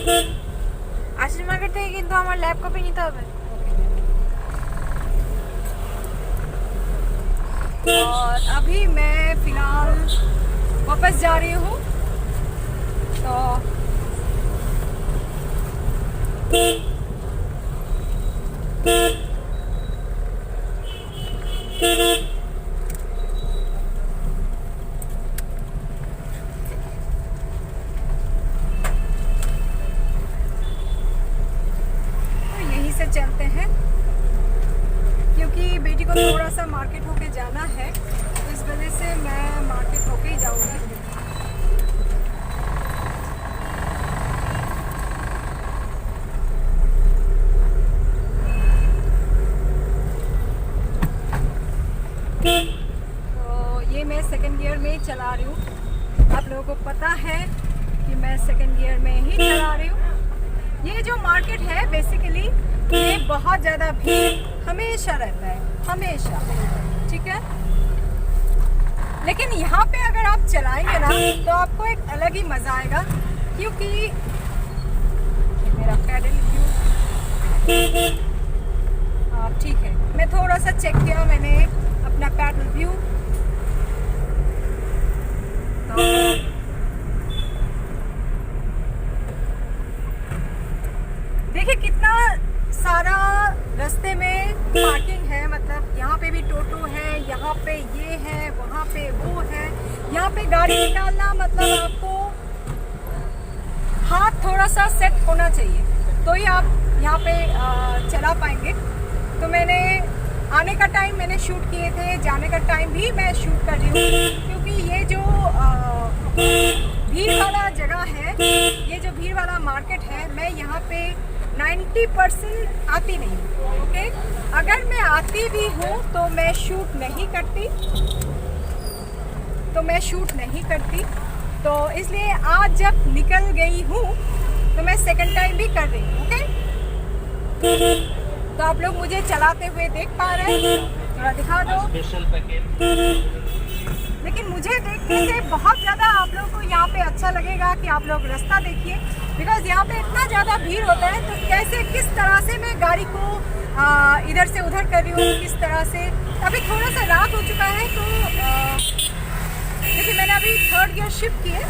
Ashis market থেকে কিন্তু আমার ল্যাব কপি নিতে হবে। और अभी मैं फ़िलहाल वापस जा रही हूँ। तो यहीं से चलते हैं क्योंकि बेटी को थोड़ा सा मार्केट होके जाना है, तो इस वजह से मैं मार्केट होके ही जाऊंगी। तो ये मैं सेकंड गियर में ही चला रही हूँ। आप लोगों को पता है कि मैं सेकंड गियर में ही चला रही हूँ। ये जो मार्केट है बेसिकली ये बहुत ज़्यादा भीड़ हमेशा रहता है, हमेशा, ठीक है। लेकिन यहाँ पे अगर आप चलाएंगे ना तो आपको एक अलग ही मज़ा आएगा, क्योंकि मेरा पैडल व्यू ठीक है। मैं थोड़ा सा चेक किया मैंने अपना पैडल व्यू, तो देखिए कितना सारा रास्ते में पार्किंग है। मतलब यहाँ पे भी टोटो है, यहाँ पे ये है, वहाँ पे वो है। यहाँ पे गाड़ी निकालना मतलब आपको हाथ थोड़ा सा सेट होना चाहिए तो ही आप यहाँ पे चला पाएंगे। तो मैंने आने का टाइम मैंने शूट किए थे, जाने का टाइम भी मैं शूट कर रही हूँ, क्योंकि ये जो भीड़ वाला जगह है, ये जो भीड़ वाला मार्केट है, मैं यहाँ पे 90% आती नहीं हूँ। ओके, अगर मैं आती भी हूँ तो मैं शूट नहीं करती, तो इसलिए आज जब निकल गई हूँ तो मैं सेकंड टाइम भी कर रही हूँ। ओके, तो आप लोग मुझे चलाते हुए देख पा रहे हैं, थोड़ा दिखा दो। लेकिन मुझे देखने से बहुत ज़्यादा आप लोगों को यहाँ पे अच्छा लगेगा कि आप लोग रास्ता देखिए, बिकॉज यहाँ पे इतना ज़्यादा भीड़ होता है। तो कैसे किस तरह से मैं गाड़ी को इधर से उधर कर रही हूँ, किस तरह से। अभी थोड़ा सा रात हो चुका है, तो देखिए मैंने अभी थर्ड गियर शिफ्ट किए।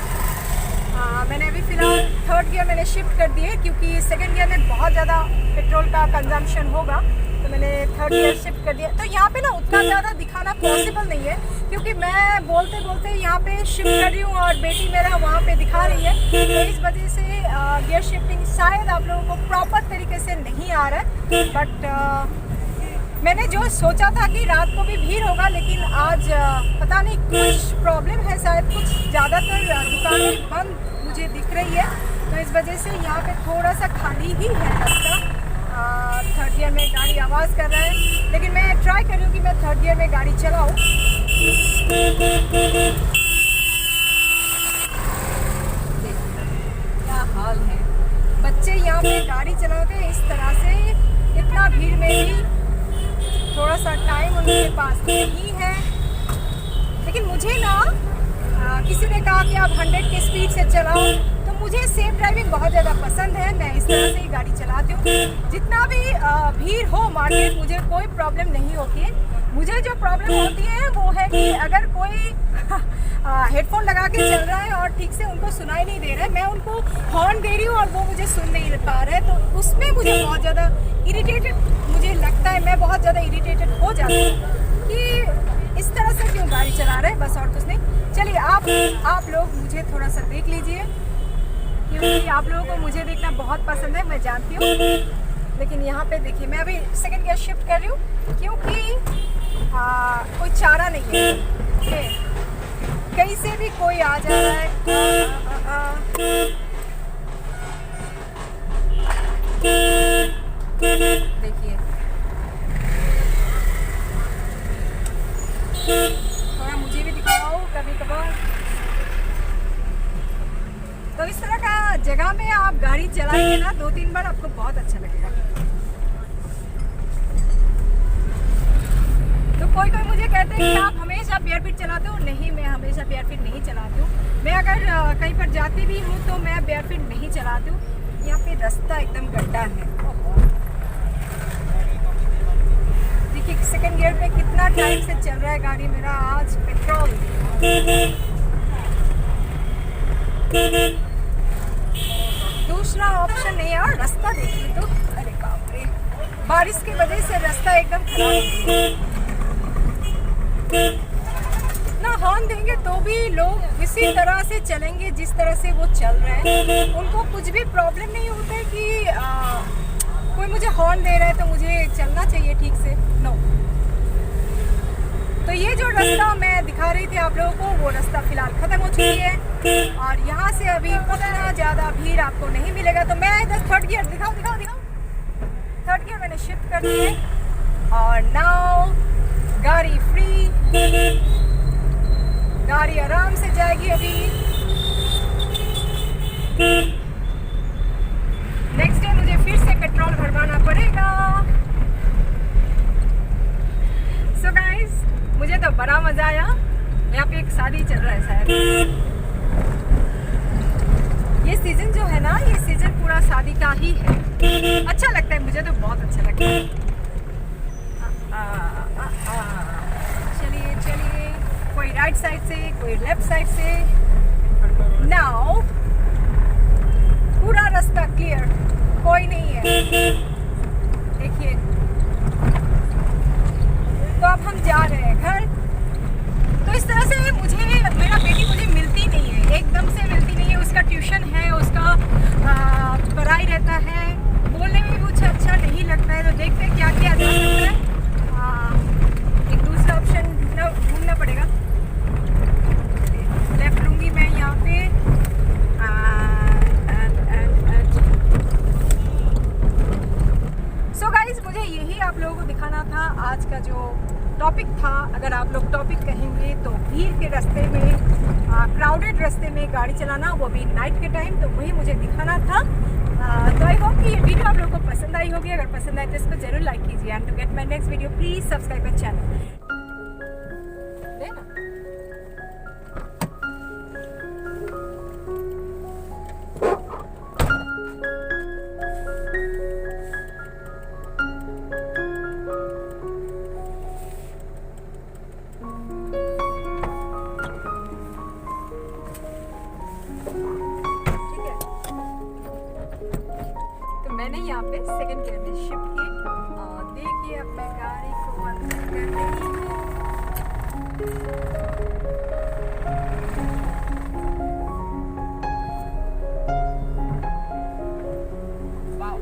मैंने अभी फ़िलहाल थर्ड गियर मैंने शिफ्ट कर दिए, क्योंकि सेकंड गियर में बहुत ज़्यादा पेट्रोल का कंजम्पशन होगा, तो मैंने थर्ड गियर शिफ्ट कर दिया। तो यहाँ पे ना उतना ज़्यादा दिखाना पॉसिबल नहीं है, क्योंकि मैं बोलते बोलते यहाँ पे शिफ्ट कर रही हूँ और बेटी मेरा वहाँ पे दिखा रही है, तो इस वजह से गियर शिफ्टिंग शायद आप लोगों को प्रॉपर तरीके से नहीं आ रहा है। बट मैंने जो सोचा था कि रात को भी भीड़ होगा, लेकिन आज पता नहीं कुछ प्रॉब्लम है, शायद कुछ ज़्यादातर दुकानें बंद मुझे दिख रही है, तो इस वजह से यहाँ पे थोड़ा सा खाली ही है रास्ता। थर्ड गियर में गाड़ी आवाज़ कर रहा है, लेकिन मैं ट्राई कर रही हूँ कि मैं थर्ड गियर में गाड़ी चलाऊँ। क्या हाल है, बच्चे यहाँ पे गाड़ी चलाते हैं इस तरह से, इतना भीड़ में भी थोड़ा सा टाइम उनके पास नहीं है। लेकिन मुझे ना किसी ने कहा कि आप 100 की स्पीड से चलाओ, तो मुझे सेफ ड्राइविंग बहुत ज़्यादा पसंद है, मैं इस तरह से ही गाड़ी चलाती हूँ। जितना भी भीड़ हो मार्केट, मुझे कोई प्रॉब्लम नहीं होती है। मुझे जो प्रॉब्लम होती है वो है कि अगर कोई हेडफोन लगा के चल रहा है और ठीक से उनको सुनाई नहीं दे रहा है, मैं उनको हॉर्न दे रही हूँ और वो मुझे सुन नहीं पा रहे हैं, तो उसमें मुझे बहुत ज़्यादा इरिटेटेड मुझे लगता है, मैं बहुत ज़्यादा इरिटेटेड हो जाती हूँ कि इस तरह से क्यों गाड़ी चला रहे हैं, बस और कुछ नहीं। चलिए आप लोग मुझे थोड़ा सा देख लीजिए, क्योंकि आप लोगों को मुझे देखना बहुत पसंद है, मैं जानती हूँ। लेकिन यहाँ पे देखिए मैं अभी सेकंड गियर शिफ्ट कर रही हूँ, क्योंकि कोई चारा नहीं है। कहीं से भी कोई आ जा रहा है। देखिए थोड़ा मुझे भी दिखाओ कभी कभार। तो इस तरह का जगह में आप गाड़ी चलाएंगे ना 2-3 बार, आपको बहुत अच्छा लगेगा। तो कोई मुझे कहते हैं कि आप हमेशा बेयर फिट चलाते हो। नहीं, मैं हमेशा बेयर फिट नहीं चलाती हूँ। मैं अगर कहीं पर जाती भी हूँ तो मैं बेयर फिट नहीं चलाती हूँ। यहाँ पे रास्ता एकदम गड्ढा है। देखिए सेकंड गियर पे कितना टाइम से चल रहा है गाड़ी मेरा। आज पेट्रोल दूसरा ऑप्शन नहीं है। और रास्ता देखिए तो, अरे बाप रे, बारिश की वजह से रास्ता एकदम खराब है। इतना हॉर्न देंगे तो भी लोग इसी तरह से चलेंगे जिस तरह से वो चल रहे हैं। उनको कुछ भी प्रॉब्लम नहीं होता है कि कोई मुझे हॉर्न दे रहा है तो मुझे चलना चाहिए ठीक से। नो। तो ये जो रास्ता मैं दिखा रही थी आप लोगों को, वो रास्ता फिलहाल ख़त्म हो चुकी है और यहाँ से अभी उतना ज़्यादा भीड़ आपको नहीं मिलेगा। तो मैं इधर थर्ड गियर दिखाओ। थर्ड गियर मैंने शिफ्ट कर दी है और नाउ गाड़ी फ्री, गाड़ी आराम से जाएगी। अभी नेक्स्ट डे मुझे फिर से पेट्रोल भरवाना पड़ेगा। सो गाइस, मुझे तो बड़ा मजा आया। यहाँ पे एक शादी चल रहा है शायद। ये सीजन जो है ना, ये सीजन पूरा शादी का ही है। अच्छा लगता है, मुझे तो बहुत अच्छा लगता है। चलिए, कोई राइट साइड से, कोई लेफ्ट साइड से। नाउ पूरा रास्ता क्लियर, कोई नहीं है। देखिए, तो अब हम जा रहे हैं घर। तो इस तरह से मेरा बेटी मुझे मिलती नहीं है, एकदम से मिलती नहीं है। उसका ट्यूशन है, उसका पढ़ाई रहता है, बोलने में भी कुछ अच्छा नहीं लगता है। तो देखते हैं क्या किया जा सकता है। एक दूसरा ऑप्शन ढूंढना पड़ेगा। लेफ्ट लूँगी मैं यहाँ पे। सो गाइज, मुझे यही आप लोगों को दिखाना था। आज का जो टॉपिक था, अगर आप लोग टॉपिक कहेंगे तो भीड़ के रास्ते में, क्राउडेड रास्ते में गाड़ी चलाना, वो भी नाइट के टाइम, तो वही मुझे दिखाना था। तो आई होप कि ये वीडियो आप लोगों को पसंद आई होगी। अगर पसंद आए तो इसको जरूर लाइक कीजिए and to get my next video please subscribe my channel. मैंने यहाँ पे सेकंड गियर में शिफ्ट की और देखिए अब मैं गाड़ी को अंदर कर रही हूँ। Wow.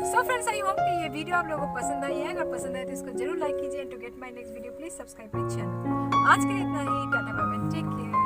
So friends, I hope कि ये वीडियो आप लोगों को पसंद आई है। अगर पसंद आए तो इसको जरूर लाइक कीजिए and to get my next video please subscribe my channel. आज के लिए इतना ही। Tata bye bye, take care.